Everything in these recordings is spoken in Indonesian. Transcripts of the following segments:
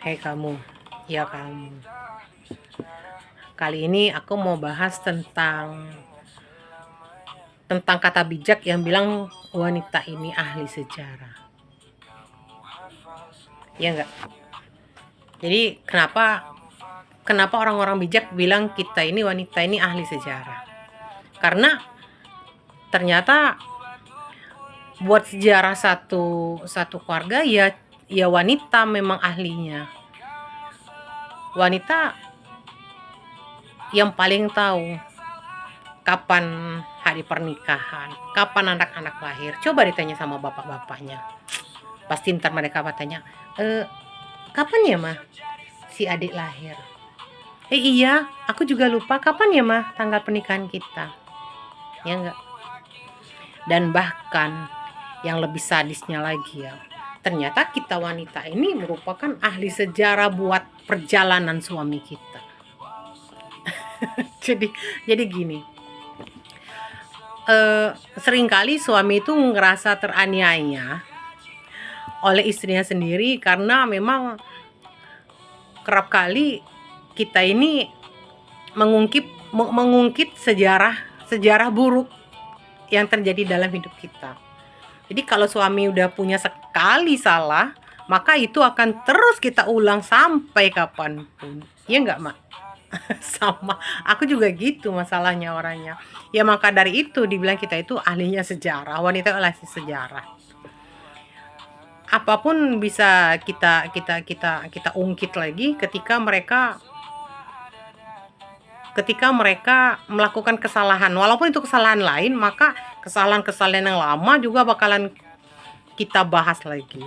Hei kamu, ya kamu. Kali ini aku mau bahas tentang kata bijak yang bilang wanita ini ahli sejarah. Ya enggak? Jadi kenapa orang-orang bijak bilang kita ini wanita ini ahli sejarah? Karena ternyata buat sejarah satu keluarga ya wanita memang ahlinya. Wanita yang paling tahu kapan hari pernikahan, kapan anak-anak lahir. Coba ditanya sama bapak-bapaknya. Pasti ntar mereka bertanya, kapan ya mah si adik lahir? Iya, aku juga lupa kapan ya mah tanggal pernikahan kita. Ya enggak? Dan bahkan yang lebih sadisnya lagi ya, ternyata kita wanita ini merupakan ahli sejarah buat perjalanan suami kita. jadi gini, seringkali suami itu ngerasa teraniaya oleh istrinya sendiri karena memang kerap kali kita ini mengungkit sejarah buruk yang terjadi dalam hidup kita. Jadi kalau suami udah punya sekali salah, maka itu akan terus kita ulang sampai kapanpun. Ya enggak, Mak? Sama, aku juga gitu masalahnya orangnya. Ya maka dari itu dibilang kita itu ahlinya sejarah, wanita ahli sejarah. Apapun bisa kita ungkit lagi ketika mereka melakukan kesalahan. Walaupun itu kesalahan lain, maka kesalahan-kesalahan yang lama juga bakalan kita bahas lagi.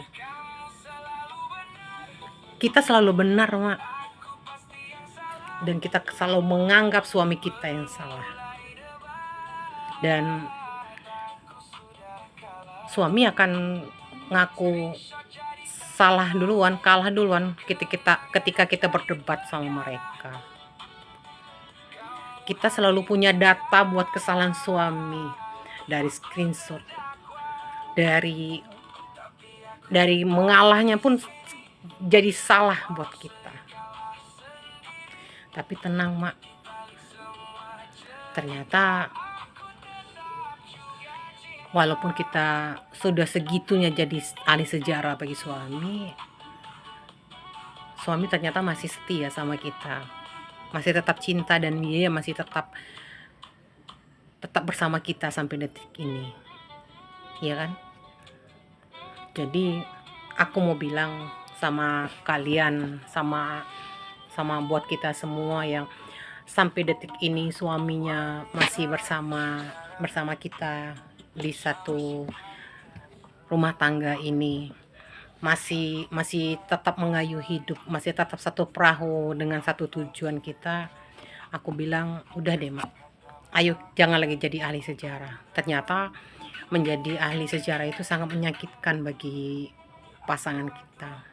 Kita selalu benar, Mak. Dan kita selalu menganggap suami kita yang salah. Dan suami akan ngaku salah duluan, kalah duluan ketika kita berdebat sama mereka. Kita selalu punya data buat kesalahan suami, dari screenshot, dari mengalahnya pun jadi salah buat kita. Tapi tenang, Mak, ternyata walaupun kita sudah segitunya jadi ahli sejarah bagi suami ternyata masih setia sama kita, masih tetap cinta, dan dia masih tetap bersama kita sampai detik ini, ya kan? Jadi aku mau bilang sama kalian, sama buat kita semua yang sampai detik ini suaminya masih bersama kita di satu rumah tangga ini, masih tetap mengayuh hidup, masih tetap satu perahu dengan satu tujuan kita. Aku bilang udah deh, Mak, ayo jangan lagi jadi ahli sejarah. Ternyata menjadi ahli sejarah itu sangat menyakitkan bagi pasangan kita.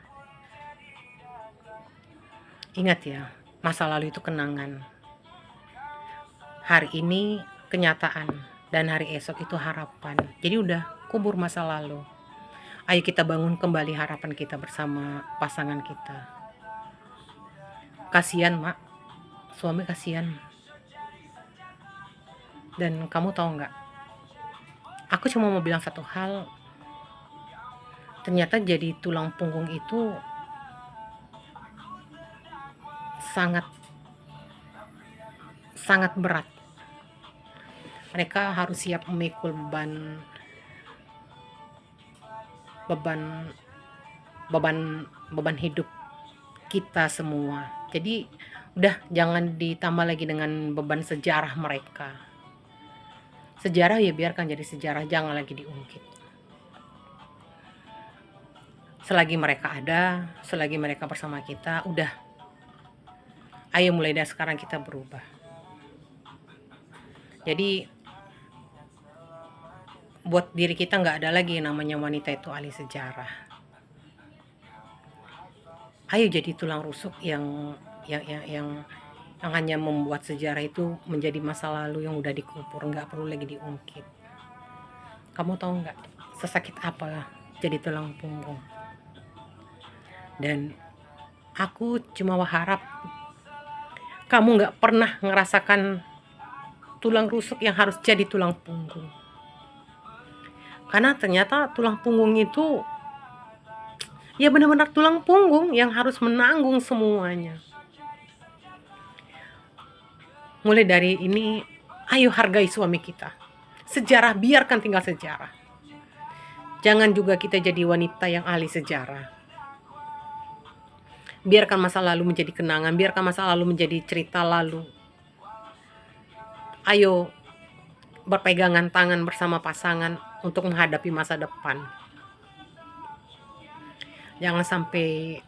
Ingat ya, masa lalu itu kenangan, hari ini kenyataan, dan hari esok itu harapan. Jadi udah kubur masa lalu. Ayo kita bangun kembali harapan kita bersama pasangan kita. Kasihan, Mak, suami kasihan. Dan kamu tahu nggak, aku cuma mau bilang satu hal, ternyata jadi tulang punggung itu sangat berat. Mereka harus siap memikul beban hidup kita semua. Jadi udah jangan ditambah lagi dengan beban sejarah mereka. Sejarah ya biarkan jadi sejarah, jangan lagi diungkit. Selagi mereka ada, selagi mereka bersama kita, udah, ayo mulai dari sekarang kita berubah. Jadi buat diri kita nggak ada lagi namanya wanita itu ahli sejarah. Ayo jadi tulang rusuk yang hanya membuat sejarah itu menjadi masa lalu yang udah dikubur, nggak perlu lagi diungkit. Kamu tahu nggak sesakit apa jadi tulang punggung? Dan Aku cuma harap kamu nggak pernah ngerasakan tulang rusuk yang harus jadi tulang punggung. Karena ternyata tulang punggung itu ya benar-benar tulang punggung yang harus menanggung semuanya. Mulai dari ini, ayo hargai suami kita. Sejarah biarkan tinggal sejarah. Jangan juga kita jadi wanita yang ahli sejarah. Biarkan masa lalu menjadi kenangan, biarkan masa lalu menjadi cerita lalu. Ayo berpegangan tangan bersama pasangan untuk menghadapi masa depan. Jangan sampai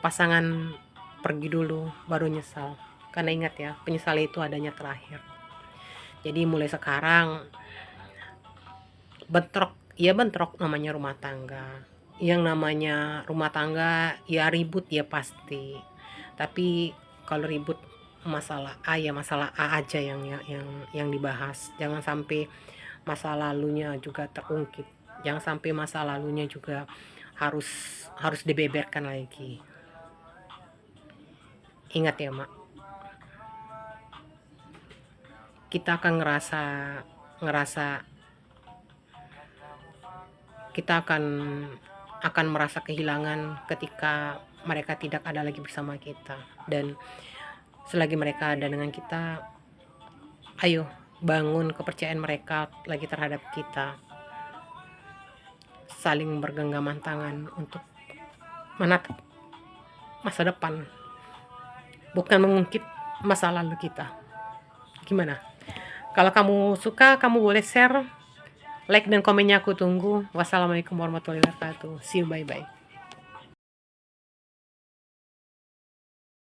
pasangan pergi dulu baru nyesal. Karena ingat ya, penyesalan itu adanya terakhir. Jadi mulai sekarang bentrok namanya rumah tangga. Yang namanya rumah tangga ya ribut ya pasti. Tapi kalau ribut masalah A ya masalah A aja yang dibahas. Jangan sampai masa lalunya juga terungkit. Jangan sampai masa lalunya juga harus dibeberkan lagi. Ingat ya, Mak. Kita akan ngerasa kita akan merasa kehilangan ketika mereka tidak ada lagi bersama kita. Dan selagi mereka ada dengan kita, ayo bangun kepercayaan mereka lagi terhadap kita. Saling bergenggaman tangan untuk menatap masa depan, bukan mengungkit masa lalu kita. Gimana? Kalau kamu suka, kamu boleh share, like dan komennya aku tunggu. Wassalamualaikum warahmatullahi wabarakatuh. See you, bye-bye.